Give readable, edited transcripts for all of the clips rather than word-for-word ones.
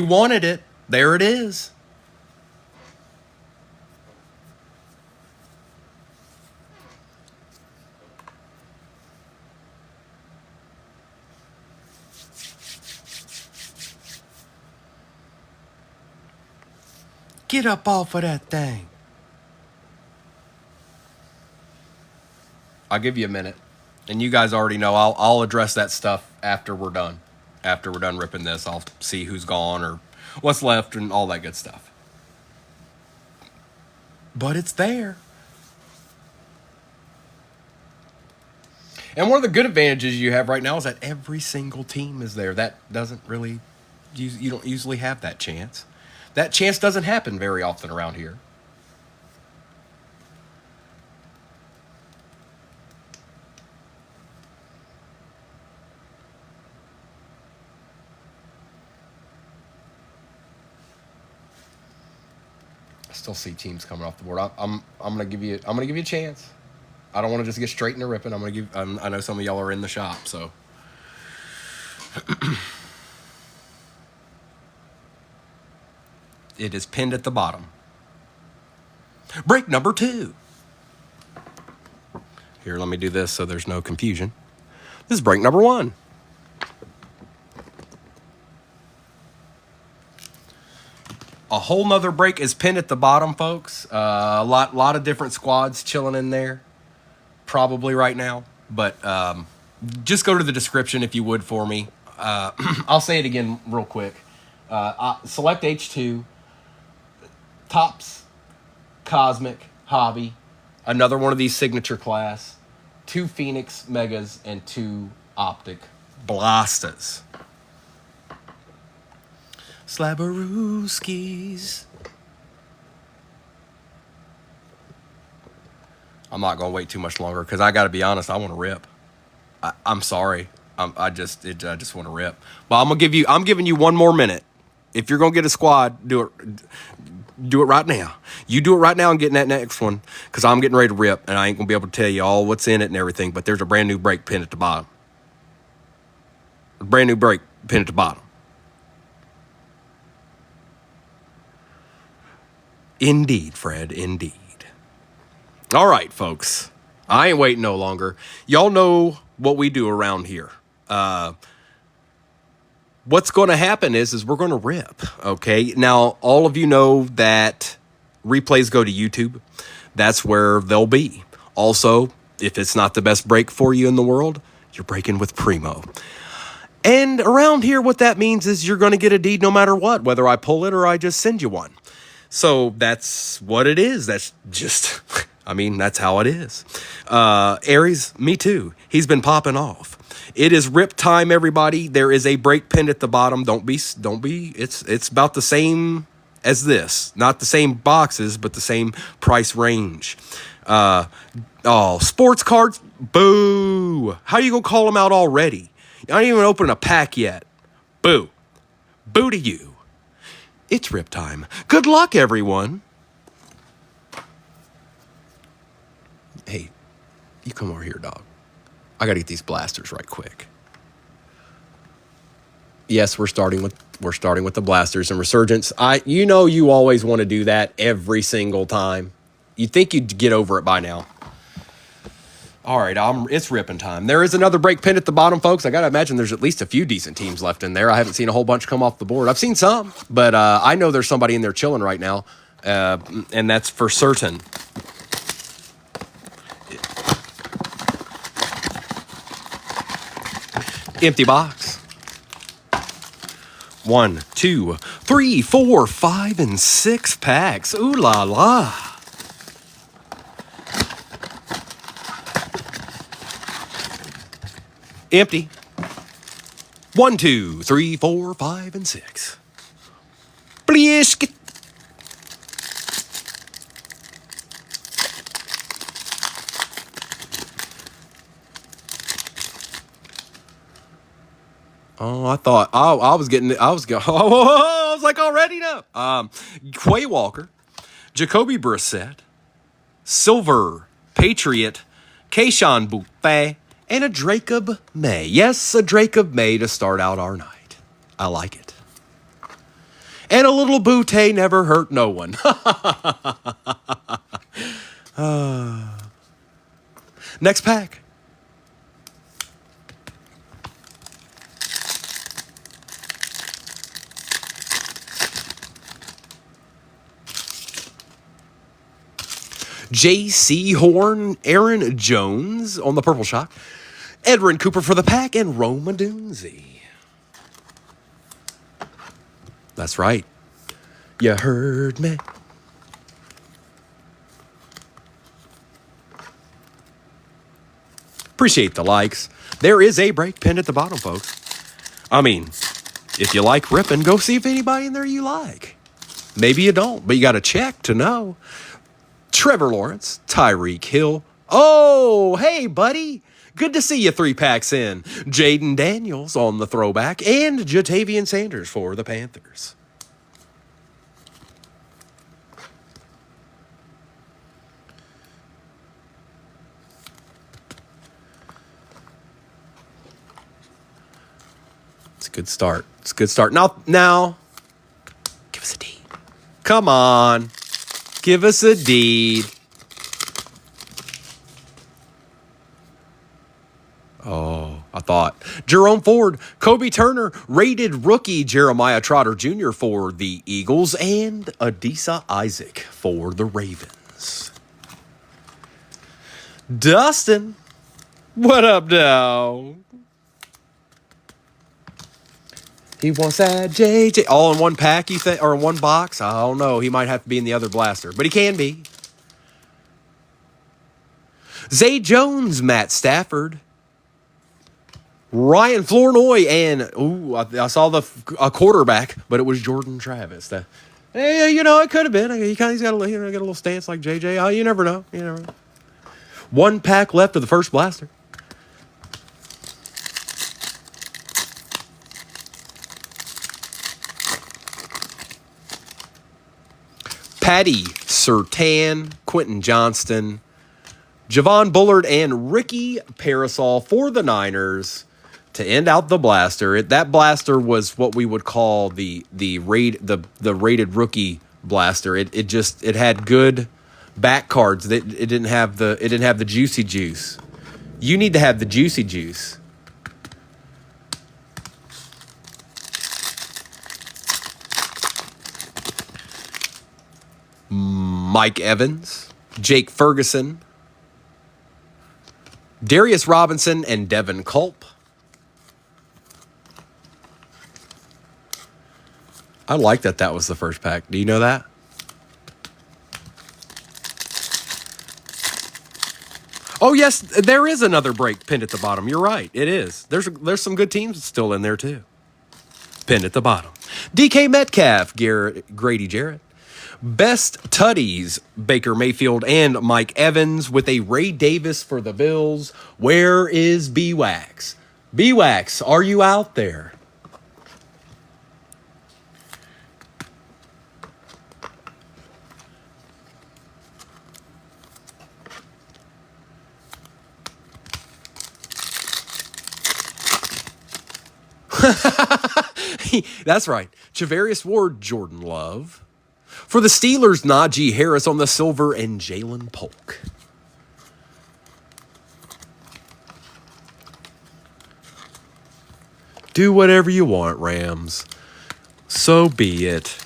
You wanted it. There it is. Get up off of that thing. I'll give you a minute. And you guys already know I'll address that stuff after we're done. After we're done ripping this, I'll see who's gone or what's left and all that good stuff. But it's there. And one of the good advantages you have right now is that every single team is there. That doesn't really, you don't usually have that chance. That chance doesn't happen very often around here. I still see teams coming off the board. I'm gonna give you a chance. I don't want to just get straight into ripping. I know some of y'all are in the shop, so. It is pinned at the bottom. Break number 2. Here, let me do this so there's no confusion. This is break number 1. A whole nother break is pinned at the bottom, folks. A lot of different squads chilling in there, probably right now. But just go to the description if you would for me. I'll say it again real quick. Select H2, Tops, Cosmic, Hobby, another one of these signature class, 2 Phoenix Megas, and 2 Optic Blastas. Slabberooskies. I'm not going to wait too much longer because I got to be honest, I want to rip. I'm sorry. I just want to rip. But I'm giving you one more minute. If you're going to get a squad, do it right now. You do it right now and get in that next one because I'm getting ready to rip and I ain't going to be able to tell you all what's in it and everything, but there's a brand new break pinned at the bottom. A brand new break pinned at the bottom. Indeed, Fred, indeed. All right, folks. I ain't waiting no longer. Y'all know what we do around here. What's going to happen is we're going to rip, okay? Now, all of you know that replays go to YouTube. That's where they'll be. Also, if it's not the best break for you in the world, you're breaking with Primo. And around here, what that means is you're going to get a deed no matter what, whether I pull it or I just send you one. So that's what it is. That's just, that's how it is. Aries, me too. He's been popping off. It is rip time, everybody. There is a break pinned at the bottom. Don't be. It's about the same as this. Not the same boxes, but the same price range. Sports cards. Boo. How you gonna call them out already? You ain't even opened a pack yet. Boo. Boo to you. It's rip time. Good luck, everyone. Hey, you come over here, dog. I gotta get these blasters right quick. Yes, we're starting with the blasters and Resurgence. You always want to do that every single time. You'd think you'd get over it by now. All right, it's ripping time. There is another break pinned at the bottom, folks. I got to imagine there's at least a few decent teams left in there. I haven't seen a whole bunch come off the board. I've seen some, but I know there's somebody in there chilling right now, and that's for certain. Empty box. 1, 2, 3, 4, 5, and 6 packs. Ooh la la. Empty. 1, 2, 3, 4, 5, and 6. Blisk. Oh, I thought I was like already no. Quay Walker, Jacoby Brissett, Silver Patriot, Keyshawn Boutte, and a Jacob May. Yes, a Jacob May to start out our night. I like it. And a little boutte never hurt no one. Next pack. J.C. Horn, Aaron Jones on the purple shock, Edwin Cooper for the pack, and Roma Dunze. That's right. You heard me. Appreciate the likes. There is a break pinned at the bottom, folks. I mean, if you like ripping, go see if anybody in there you like. Maybe you don't, but you got to check to know. Trevor Lawrence, Tyreek Hill. Oh, hey, buddy. Good to see you 3 packs in. Jaden Daniels on the throwback and Jatavian Sanders for the Panthers. It's a good start. It's a good start. Now, give us a deed. Come on. Give us a deed. Oh, I thought. Jerome Ford, Kobe Turner, rated rookie Jeremiah Trotter Jr. for the Eagles, and Adisa Isaac for the Ravens. Dustin, what up, dog? He wants that JJ. All in one pack, you think? Or in one box? I don't know. He might have to be in the other blaster. But he can be. Zay Jones, Matt Stafford. Ryan Flournoy, and I saw a quarterback, but it was Jordan Travis. Hey, you know, it could have been. He's got a little stance like JJ. Oh, you never know. You never know. One pack left of the first blaster. Patty Surtain, Quentin Johnston, Javon Bullard, and Ricky Parasol for the Niners to end out the blaster. That blaster was what we would call the rated rookie blaster. It had good back cards. It didn't have the juicy juice. You need to have the juicy juice. Mike Evans, Jake Ferguson, Darius Robinson, and Devin Culp. I like that was the first pack. Do you know that? Oh, yes, there is another break pinned at the bottom. You're right. It is. There's some good teams still in there, too. Pinned at the bottom. DK Metcalf, Grady Jarrett. Best Tutties, Baker Mayfield and Mike Evans with a Ray Davis for the Bills. Where is B-Wax? B-Wax, are you out there? That's right. Charvarius Ward, Jordan Love. For the Steelers, Najee Harris on the silver and Jalen Polk. Do whatever you want, Rams. So be it.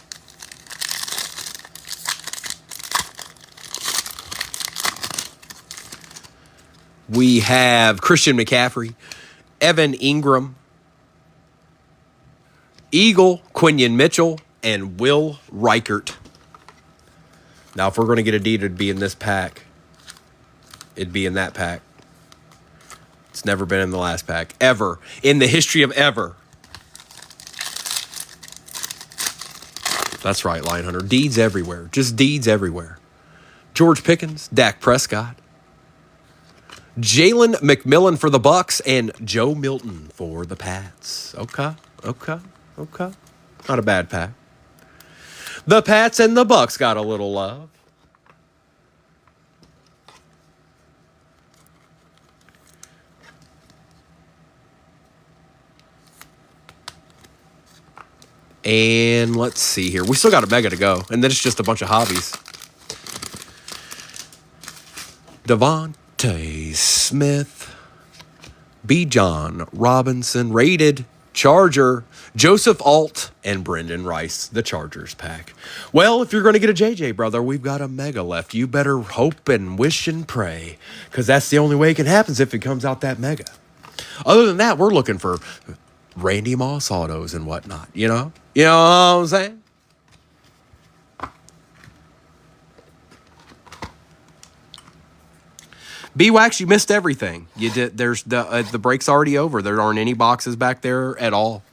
We have Christian McCaffrey, Evan Ingram, Eagle, Quinion Mitchell, and Will Reichert. Now, if we're going to get a deed, it'd be in this pack. It'd be in that pack. It's never been in the last pack. Ever. In the history of ever. That's right, Lion Hunter. Deeds everywhere. Just deeds everywhere. George Pickens, Dak Prescott, Jalen McMillan for the Bucks, and Joe Milton for the Pats. Okay. Not a bad pack. The Pats and the Bucks got a little love. And let's see here. We still got a mega to go. And then it's just a bunch of hobbies. Devontae Smith. B. John Robinson. Rated Charger. Joseph Alt. And Brendan Rice. The Chargers pack. Well, if you're going to get a JJ, brother, we've got a mega left. You better hope and wish and pray. Because that's the only way it can happen is if it comes out that mega. Other than that, we're looking for Randy Moss autos and whatnot, you know? You know what I'm saying? B-Wax, you missed everything. You did. There's the break's already over. There aren't any boxes back there at all.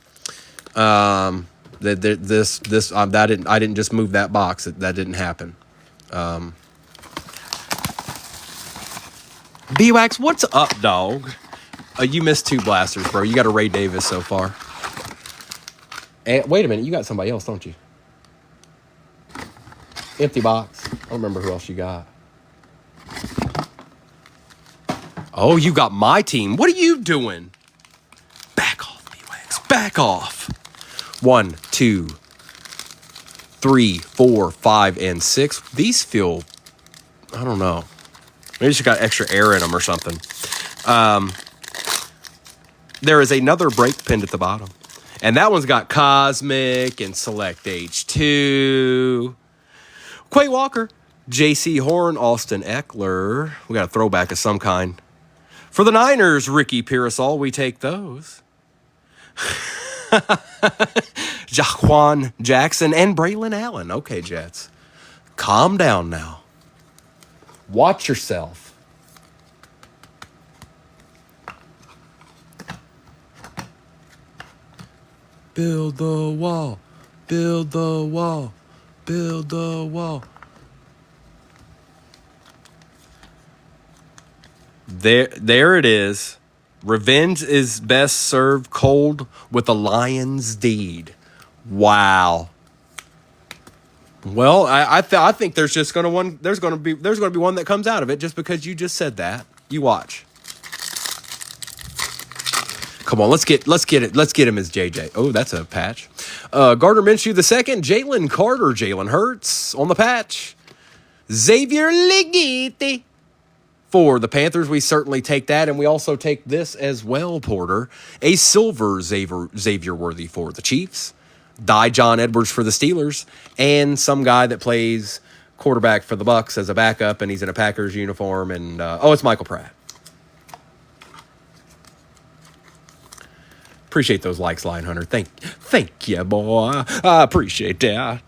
I didn't just move that box. That didn't happen. B-Wax, what's up, dog? You missed 2 blasters, bro. You got a Ray Davis so far. And wait a minute, you got somebody else, don't you? Empty box. I don't remember who else you got. Oh, you got my team. What are you doing? Back off, B-Wax. Back off. 1, 2, 3, 4, 5, and 6. These feel, I don't know. Maybe you got extra air in them or something. There is another break pinned at the bottom. And that one's got Cosmic and Select H2. Quay Walker, J.C. Horn, Austin Eckler. We got a throwback of some kind. For the Niners, Ricky Pearsall, we take those. Jaquan Jackson and Braylon Allen. Okay, Jets. Calm down now. Watch yourself. Build the wall. Build the wall. Build the wall. There it is. Revenge is best served cold with a lion's deed. Wow. Well, I think there's just there's gonna be one that comes out of it just because you just said that. You watch. Come on, let's get it. Let's get him as JJ. Oh, that's a patch. Gardner Minshew II, Jalen Carter, Jalen Hurts on the patch. Xavier Leggetti. For the Panthers, we certainly take that, and we also take this as well, Porter. A silver Xavier Worthy for the Chiefs. John Edwards for the Steelers, and some guy that plays quarterback for the Bucs as a backup, and he's in a Packers uniform, and it's Michael Pratt. Appreciate those likes, Lion Hunter. Thank you, boy. I appreciate that.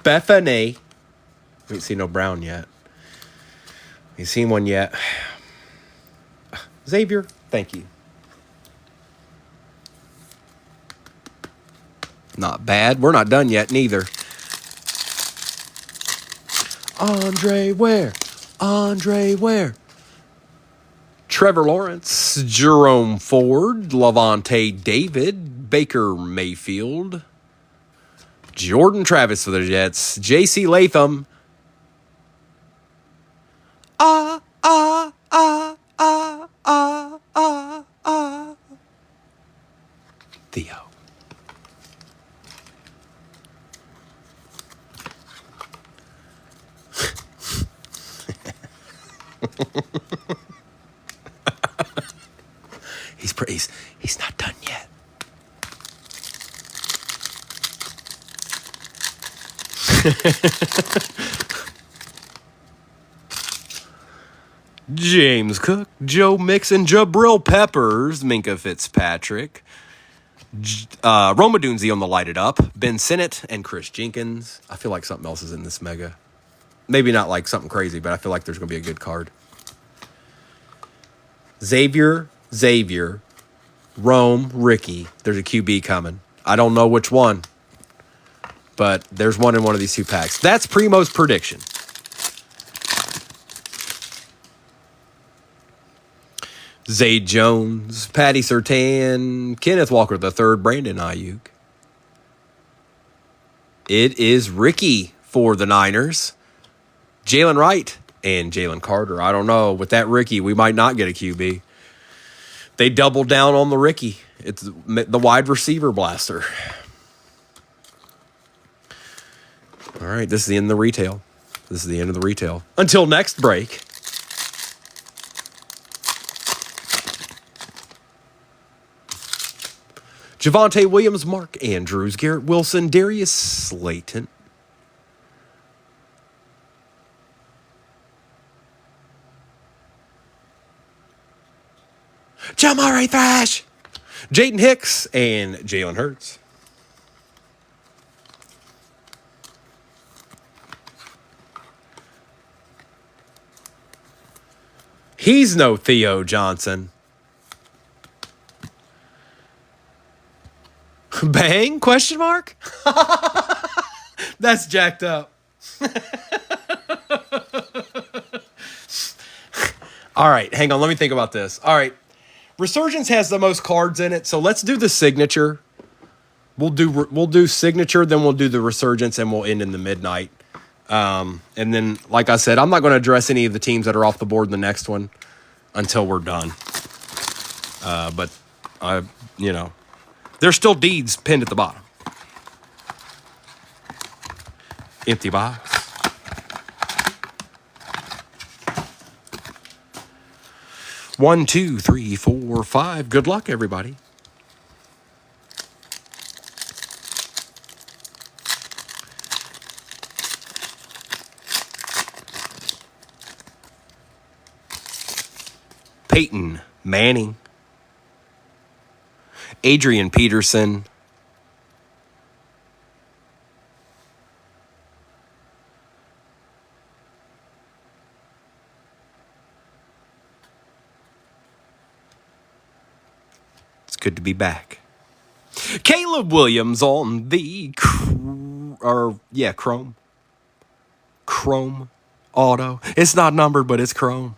Bethany. We ain't seen no brown yet. Ain't seen one yet. Xavier, thank you. Not bad. We're not done yet, neither. Andre Ware. Trevor Lawrence, Jerome Ford, Lavonte David, Baker Mayfield, Jordan Travis for the Jets, J.C. Latham. Theo. He's not done yet. James Cook, Joe Mixon, Jabril Peppers, Minka Fitzpatrick, Roma Dunzi on the Lighted Up, Ben Sinnott, and Chris Jenkins. I feel like something else is in this mega. Maybe not like something crazy, but I feel like there's going to be a good card. Xavier, Rome, Ricky. There's a QB coming. I don't know which one, but there's one in one of these 2 packs. That's Primo's prediction. Zay Jones, Patty Surtain, Kenneth Walker III, Brandon Ayuk. It is Ricky for the Niners. Jalen Wright and Jalen Carter. I don't know. With that Ricky, we might not get a QB. They doubled down on the Ricky. It's the wide receiver blaster. All right, this is the end of the retail. This is the end of the retail. Until next break. Javonte Williams, Mark Andrews, Garrett Wilson, Darius Slayton. Jamari Thrash, Jaden Hicks, and Jalen Hurts. He's no Theo Johnson. Bang? Question mark? That's jacked up. All right, hang on. Let me think about this. All right. Resurgence has the most cards in it, so let's do the signature. We'll do signature, then we'll do the Resurgence, and we'll end in the midnight. And then, like I said, I'm not going to address any of the teams that are off the board in the next one until we're done. But there's still deeds pinned at the bottom. Empty box. One, two, three, four, five. Good luck, everybody. Peyton Manning. Adrian Peterson. It's good to be back. Caleb Williams on the Chrome. Chrome auto. It's not numbered, but it's Chrome.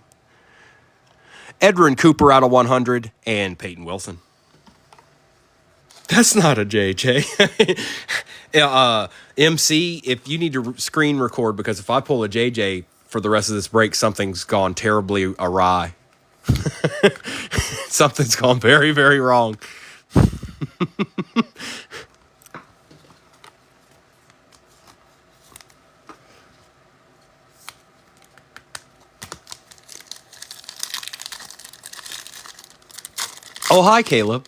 Edrin Cooper out of 100 and Peyton Wilson. That's not a JJ. MC, if you need to screen record, because if I pull a JJ for the rest of this break, something's gone terribly awry. Something's gone very, very wrong. Oh, hi, Caleb.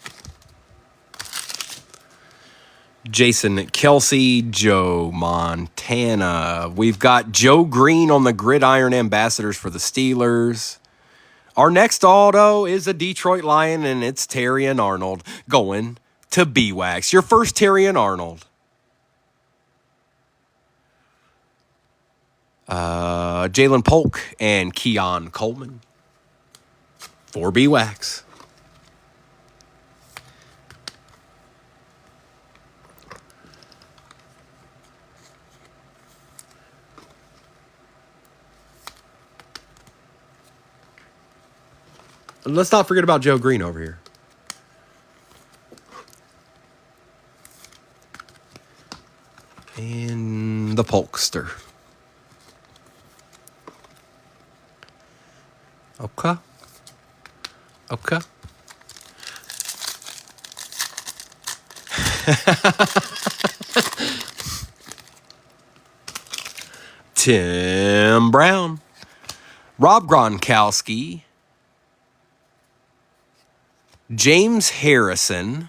Jason Kelsey, Joe Montana. We've got Joe Green on the Gridiron Ambassadors for the Steelers. Our next auto is a Detroit Lion, and it's Terrion Arnold going to B-Wax. Your first Terrion Arnold. Jalen Polk and Keon Coleman for B-Wax. Let's not forget about Joe Green over here. And the Polkster. Okay. Okay. Tim Brown. Rob Gronkowski. James Harrison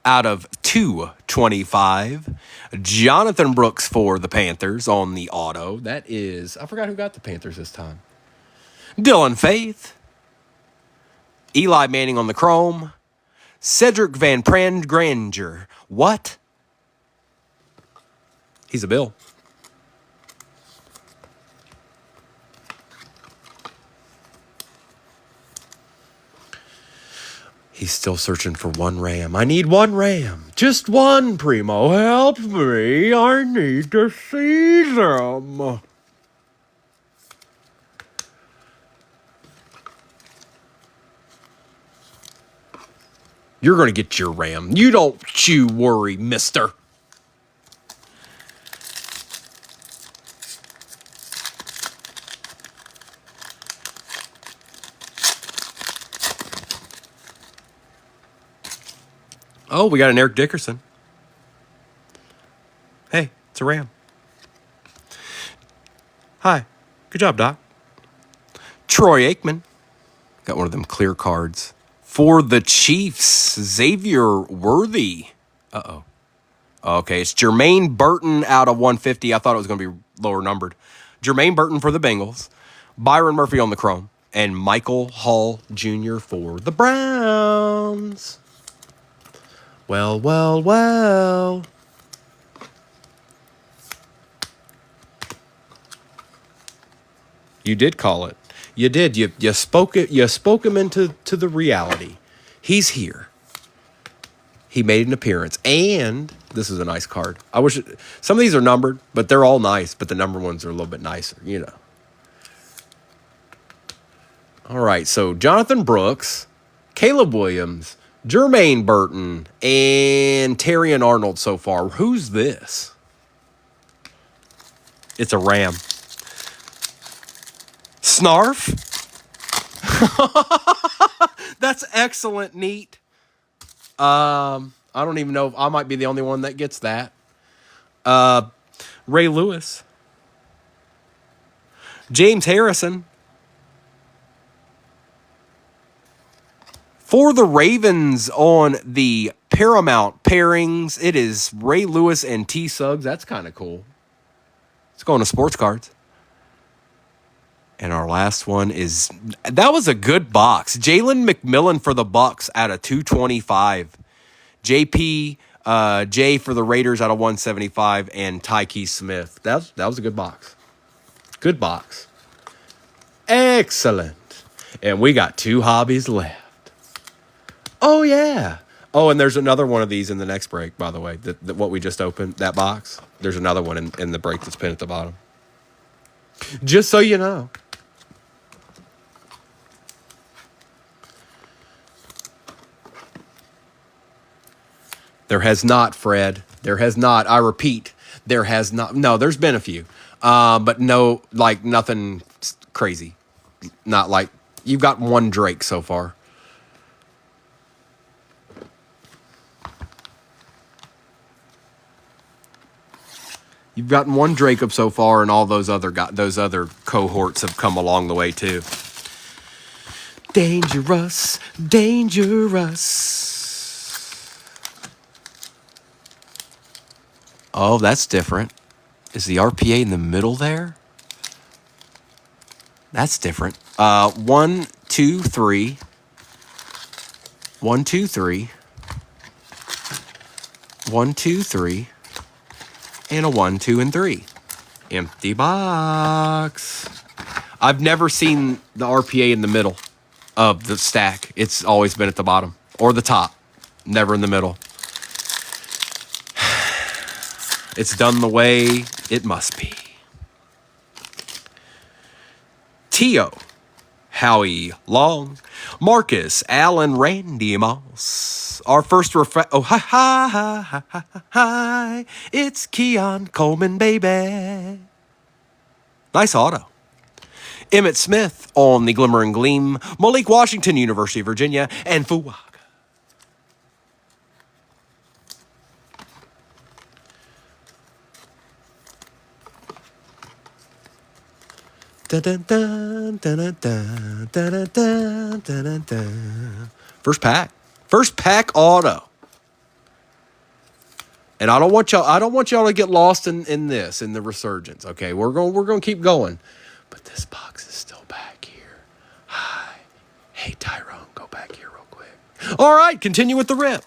out of 225. Jonathan Brooks for the Panthers on the auto. That is, I forgot who got the Panthers this time. Dylan Faith. Eli Manning on the chrome. Cedric Van Prand Granger. What? He's a Bill. He's still searching for one Ram. I need one Ram. Just one, Primo. Help me. I need to see them. You're going to get your Ram. You don't you worry, mister. Oh, we got an Eric Dickerson. Hey, it's a Ram. Hi. Good job, Doc. Troy Aikman. Got one of them clear cards. For the Chiefs, Xavier Worthy. Uh-oh. Okay, it's Jermaine Burton out of 150. I thought it was going to be lower numbered. Jermaine Burton for the Bengals. Byron Murphy on the Chrome. And Michael Hall Jr. for the Browns. Well, well, well. You did call it. You did. You spoke it. You spoke him into the reality. He's here. He made an appearance, and this is a nice card. I wish some of these are numbered, but they're all nice. But the numbered ones are a little bit nicer, you know. All right, so Jonathan Brooks, Caleb Williams, Jermaine Burton, and Terrion Arnold so far. Who's this? It's a Ram. Snarf? That's excellent, neat. I don't even know if I might be the only one that gets that. Ray Lewis. James Harrison. For the Ravens on the Paramount pairings, it is Ray Lewis and T. Suggs. That's kind of cool. Let's go on to sports cards. And our last one is, that was a good box. Jalen McMillan for the Bucks out of 225. JP J for the Raiders out of 175. And Tyke Smith. That was a good box. Good box. Excellent. And we got 2 hobbies left. Oh, yeah. Oh, and there's another one of these in the next break, by the way. What we just opened, that box. There's another one in the break that's pinned at the bottom. Just so you know. There has not, Fred. There has not. I repeat, there has not. No, there's been a few. But no, like nothing crazy. Not like, you've got one Drake so far. You've gotten one Drake up so far, and all those other cohorts have come along the way too. Dangerous, dangerous. Oh, that's different. Is the RPA in the middle there? That's different. 1, 2, 3. 1, 2, 3. 1, 2, 3. And a 1, 2, and 3. Empty box. I've never seen the RPA in the middle of the stack. It's always been at the bottom or the top. Never in the middle. It's done the way it must be. Tio, Howie Long, Marcus Allen, Randy Moss. Our first hi, it's Keon Coleman, baby. Nice auto. Emmett Smith on the Glimmer and Gleam, Malik Washington, University of Virginia, and Fuwaka. First pack. First pack auto. And I don't want y'all to get lost in the resurgence. Okay, we're going to keep going. But this box is still back here. Hi. Hey Tyrone, go back here real quick. All right, continue with the rip.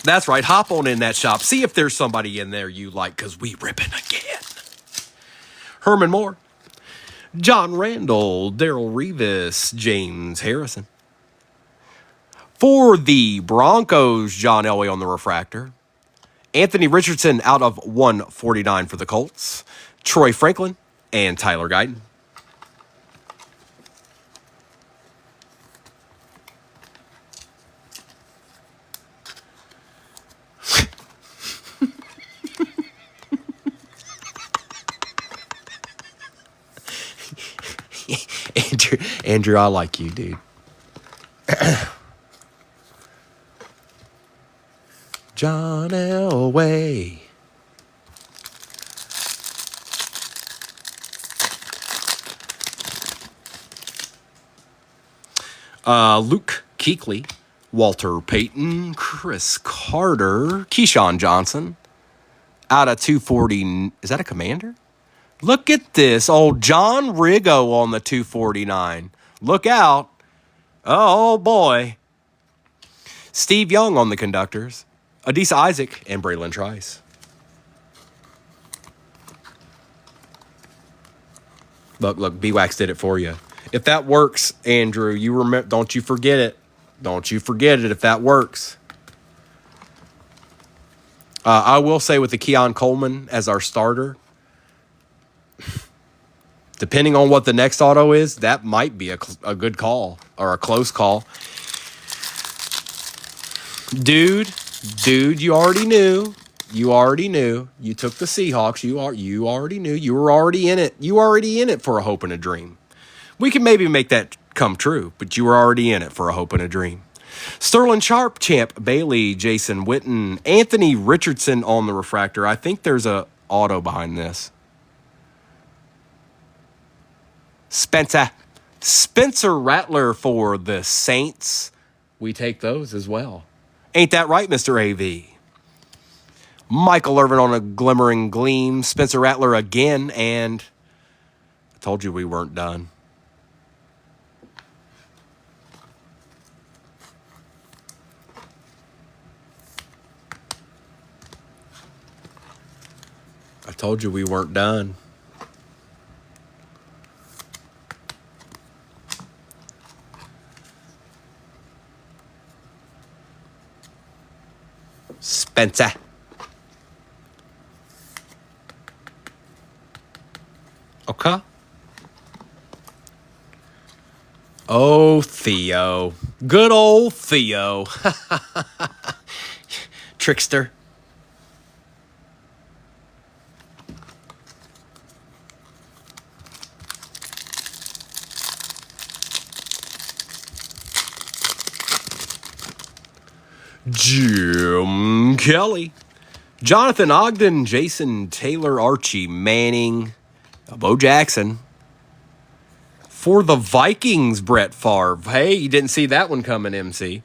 That's right. Hop on in that shop. See if there's somebody in there you like, because we ripping again. Herman Moore, John Randall, Darrell Revis, James Harrison. For the Broncos, John Elway on the refractor. Anthony Richardson out of 149 for the Colts. Troy Franklin and Tyler Guyton. Andrew, I like you, dude. John Elway. Luke Kuechly, Walter Payton, Chris Carter, Keyshawn Johnson. Out of 240. Is that a Commander? Look at this. Old John Rigo on the 249. Look out. Oh, boy. Steve Young on the conductors. Adisa Isaac and Braylon Trice. Look, B-Wax did it for you. If that works, Andrew, you remember, don't you forget it. Don't you forget it if that works. I will say with the Keon Coleman as our starter, depending on what the next auto is, that might be a good call or a close call. Dude, you already knew. You already knew. You took the Seahawks. You already knew. You were already in it. You were already in it for a hope and a dream. We can maybe make that come true, but you were already in it for a hope and a dream. Sterling Sharp, Champ Bailey, Jason Witten, Anthony Richardson on the refractor. I think there's a auto behind this. Spencer Rattler for the Saints. We take those as well. Ain't that right, Mr. AV? Michael Irvin on a glimmering gleam. Spencer Rattler again, and I told you we weren't done. I told you we weren't done. Spencer. Okay. Oh, Theo. Good old Theo. Trickster. Jim Kelly, Jonathan Ogden, Jason Taylor, Archie Manning, Bo Jackson. For the Vikings, Brett Favre. Hey, you didn't see that one coming, MC.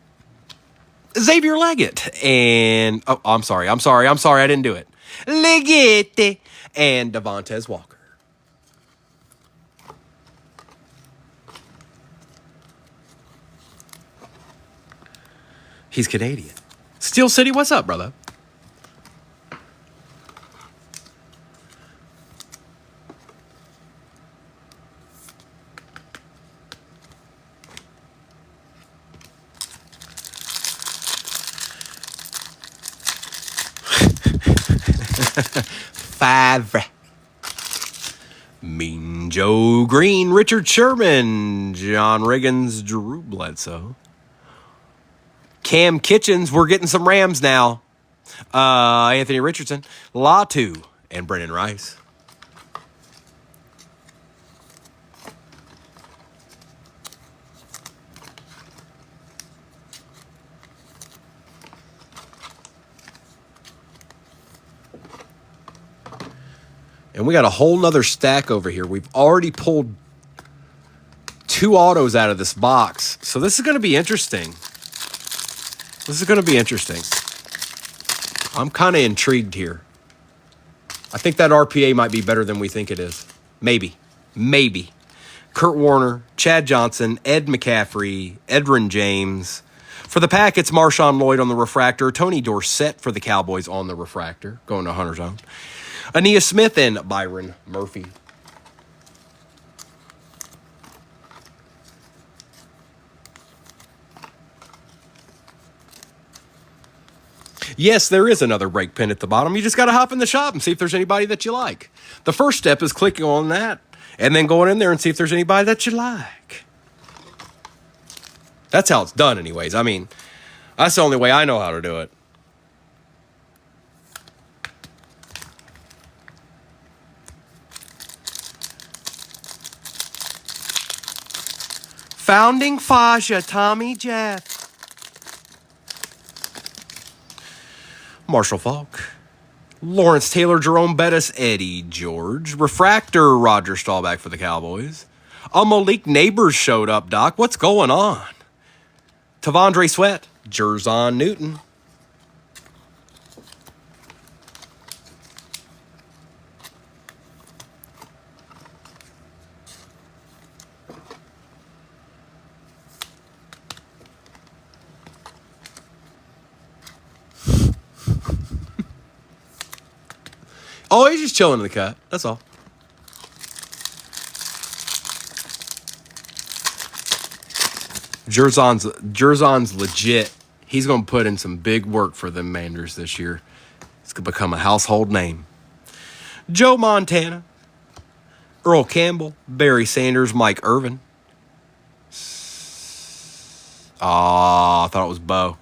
Xavier Leggett. And, oh, I'm sorry. I didn't do it. Leggett. And Devontae Walker. He's Canadian. Steel City, what's up, brother? Favre. Mean Joe Green, Richard Sherman, John Riggins, Drew Bledsoe. Cam Kitchens, we're getting some Rams now. Anthony Richardson, Latu, and Brennan Rice. And we got a whole nother stack over here. We've already pulled 2 autos out of this box. So this is going to be interesting. I'm kind of intrigued here. I think that RPA might be better than we think it is. Maybe. Kurt Warner, Chad Johnson, Ed McCaffrey, Edrin James. For the Pack, it's Marshawn Lloyd on the refractor. Tony Dorsett for the Cowboys on the refractor, going to Hunter's Own. Ania Smith and Byron Murphy. Yes, there is another break pin at the bottom. You just got to hop in the shop and see if there's anybody that you like. The first step is clicking on that and then going in there and see if there's anybody that you like. That's how it's done anyways. I mean, that's the only way I know how to do it. Founding Faja, Tommy Jeff. Marshall Falk. Lawrence Taylor, Jerome Bettis, Eddie George. Refractor, Roger Staubach for the Cowboys. Malik Neighbors showed up, Doc. What's going on? Tavondre Sweat, Jerzon Newton. Oh, he's just chilling in the cut. That's all. Jerzon's legit. He's going to put in some big work for the Manders this year. It's going to become a household name. Joe Montana, Earl Campbell, Barry Sanders, Mike Irvin. I thought it was Bo.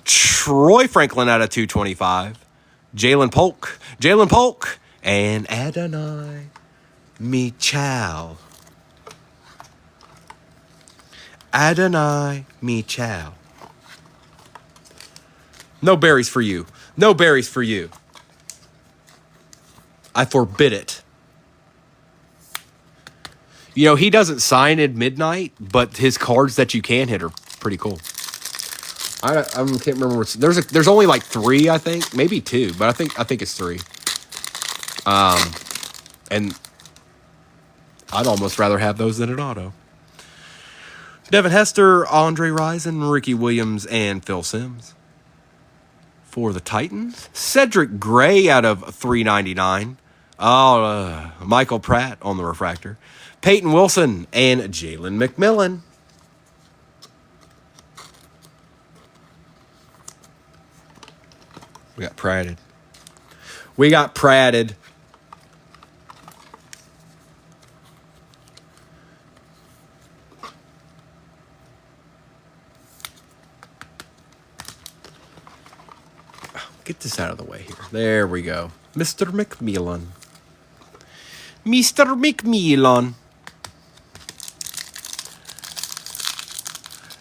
Troy Franklin out of 225. Jalen Polk, and Adonai Michal. Adonai Michal. No berries for you. No berries for you. I forbid it. You know, he doesn't sign at midnight, but his cards that you can hit are pretty cool. I can't remember what's there's only like 3, I think, maybe 2, but I think it's 3. And I'd almost rather have those than an auto. Devin Hester, Andre Rison, Ricky Williams, and Phil Simms. For the Titans, Cedric Gray out of 399. Michael Pratt on the refractor. Peyton Wilson and Jalen McMillan. We got Pratted. Get this out of the way here. There we go. Mr. McMillan.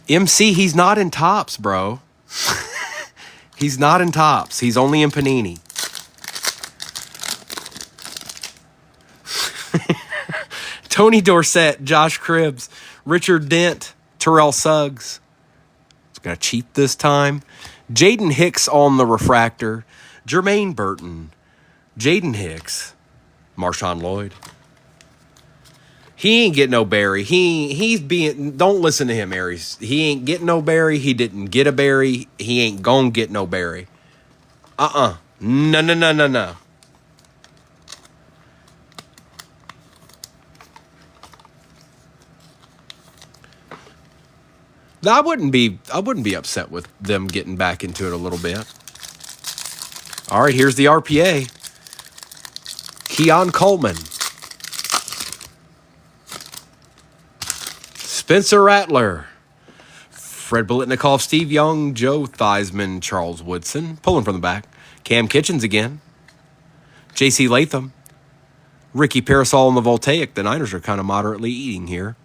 MC, he's not in tops, bro. He's not in tops. He's only in Panini. Tony Dorsett, Josh Cribbs, Richard Dent, Terrell Suggs. It's going to cheat this time. Jaden Hicks on the refractor. Jermaine Burton. Jaden Hicks. Marshawn Lloyd. He ain't getting no berry. Don't listen to him, Aries. He ain't getting no berry. He didn't get a berry. He ain't gonna get no berry. No. I wouldn't be upset with them getting back into it a little bit. All right, here's the RPA. Keon Coleman. Spencer Rattler, Fred Biletnikoff, Steve Young, Joe Theismann, Charles Woodson, pulling from the back. Cam Kitchens again. J.C. Latham. Ricky Parasol and the Voltaic. The Niners are kind of moderately eating here.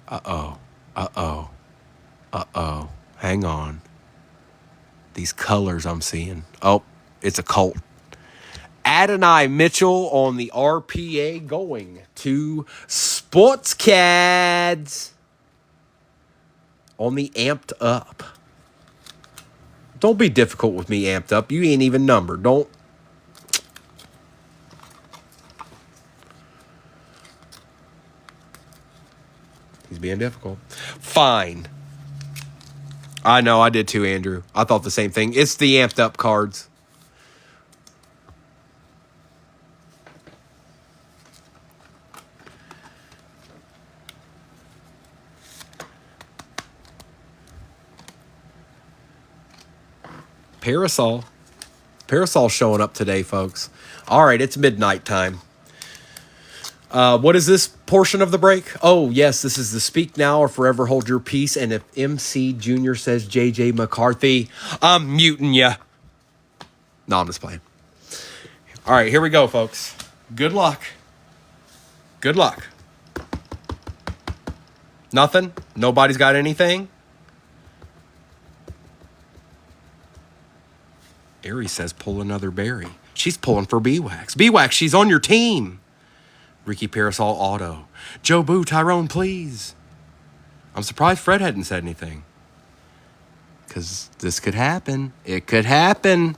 Uh-oh. Hang on. These colors I'm seeing. Oh, it's a Colt. Adonai Mitchell on the RPA going to Sports Cads on the amped up. Don't be difficult with me, amped up. You ain't even numbered. Don't. He's being difficult. Fine. I know, I did too, Andrew. I thought the same thing. It's the amped up cards. Parasol showing up today, folks. All right, it's midnight time. What is this portion of the break? Oh, yes, this is the Speak Now or Forever Hold Your Peace. And if MC Jr. says JJ McCarthy, I'm muting ya. No, I'm just playing. All right, here we go, folks. Good luck. Good luck. Nothing? Nobody's got anything? Aries says pull another berry. She's pulling for B-Wax. B-Wax, she's on your team. Ricky Parasol auto. Joe Boo, Tyrone, please. I'm surprised Fred hadn't said anything. Because this could happen. It could happen.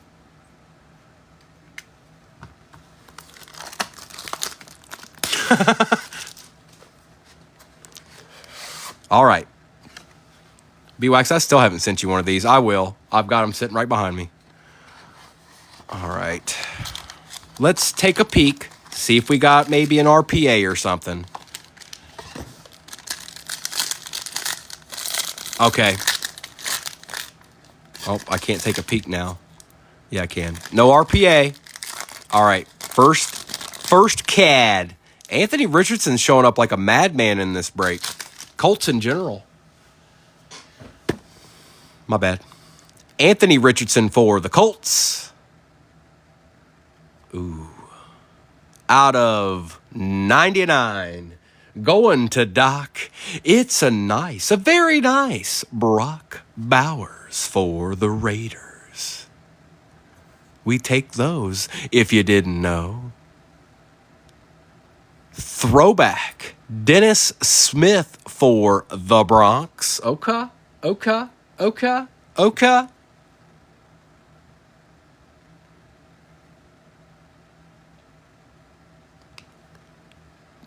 All right. B-Wax, I still haven't sent you one of these. I will. I've got them sitting right behind me. All right. Let's take a peek. See if we got maybe an RPA or something. Okay. Oh, I can't take a peek now. Yeah, I can. No RPA. All right. First CAD. Anthony Richardson's showing up like a madman in this break. Colts in general. My bad. Anthony Richardson for the Colts. Ooh. Out of 99. Going to Doc. It's a very nice Brock Bowers for the Raiders. We take those if you didn't know. Throwback. Dennis Smith for the Bronx. Okay.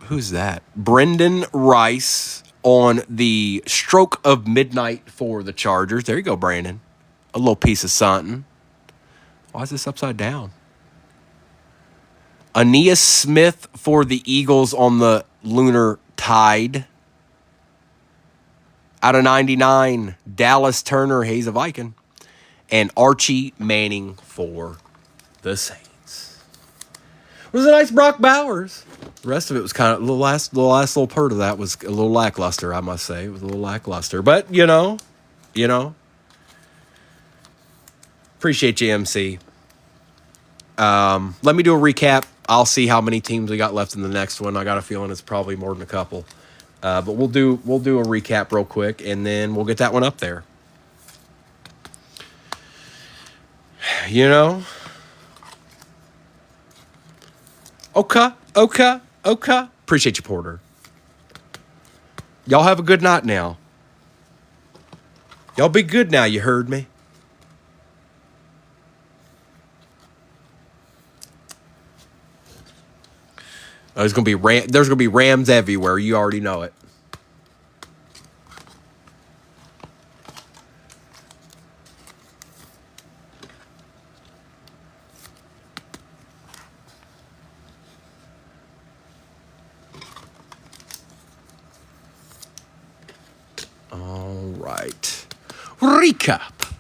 Who's that? Brendan Rice on the stroke of midnight for the Chargers. There you go, Brandon. A little piece of something. Why is this upside down? Aeneas Smith for the Eagles on the Lunar Tide. Out of 99, Dallas Turner, Hayes of Viking. And Archie Manning for the Saints. It was a nice Brock Bowers. The rest of it was kind of, the last little part of that was a little lackluster, I must say. It was a little lackluster. But, you know. Appreciate you, MC. Let me do a recap. I'll see how many teams we got left in the next one. I got a feeling it's probably more than a couple. But we'll do a recap real quick, and then we'll get that one up there. You know? Okay. Appreciate you, Porter. Y'all have a good night now. Y'all be good now, you heard me? There's gonna be Rams everywhere. You already know it. All right. Recap.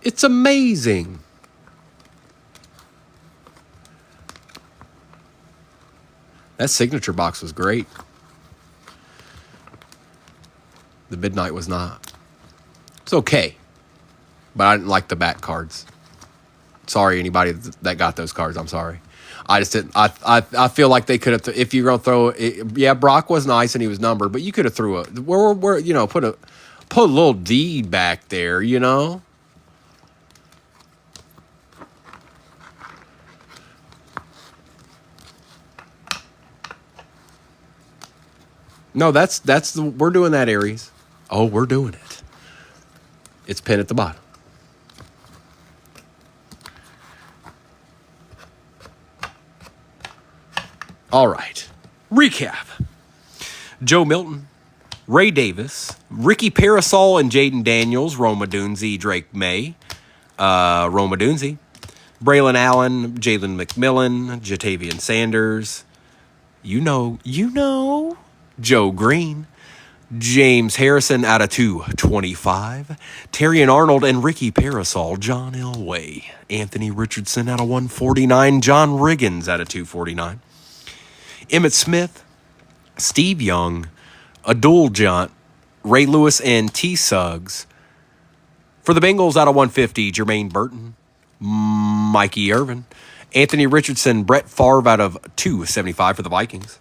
It's amazing. That signature box was great. The midnight was not. It's okay. But I didn't like the back cards. Sorry, anybody that got those cards. I'm sorry. I just didn't. I feel like they could have. If you're gonna throw it, yeah, Brock was nice and he was numbered, but you could have threw put a little deed back there. You know. No, we're doing that, Aries. Oh, we're doing it. It's pinned at the bottom. All right. Recap. Joe Milton, Ray Davis, Ricky Parasol and Jaden Daniels, Roma Dunze, Drake May, Roma Dunze, Braylon Allen, Jalen McMillan, Jatavian Sanders, you know, Joe Green, James Harrison out of 225, Terrion Arnold and Ricky Parasol, John Elway, Anthony Richardson out of 149, John Riggins out of 249, Emmett Smith, Steve Young, Adul Junt, Ray Lewis, and T. Suggs. For the Bengals out of 150, Jermaine Burton, Mikey Irvin, Anthony Richardson, Brett Favre out of 275 for the Vikings.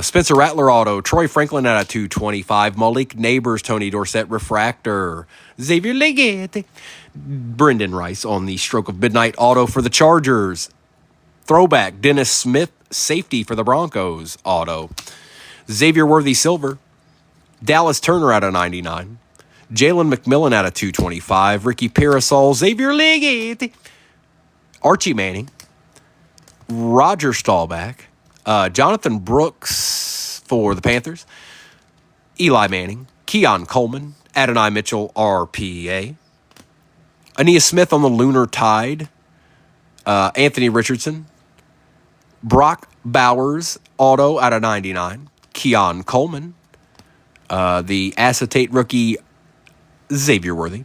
Spencer Rattler auto. Troy Franklin out of 225. Malik Neighbors, Tony Dorsett refractor. Xavier Leggett. Brendan Rice on the Stroke of Midnight auto for the Chargers. Throwback. Dennis Smith, safety for the Broncos auto. Xavier Worthy Silver. Dallas Turner out of 99. Jalen McMillan out of 225. Ricky Parasol. Xavier Leggett. Archie Manning. Roger Staubach. Jonathan Brooks for the Panthers. Eli Manning. Keon Coleman. Adonai Mitchell, RPA. Aeneas Smith on the Lunar Tide. Anthony Richardson. Brock Bowers, auto out of 99. Keon Coleman. The acetate rookie, Xavier Worthy.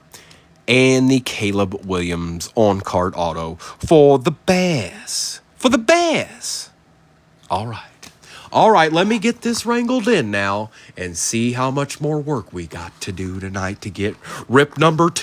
And the Caleb Williams on-card auto for the Bears. For the Bears. All right. All right, let me get this wrangled in now and see how much more work we got to do tonight to get rip number 2.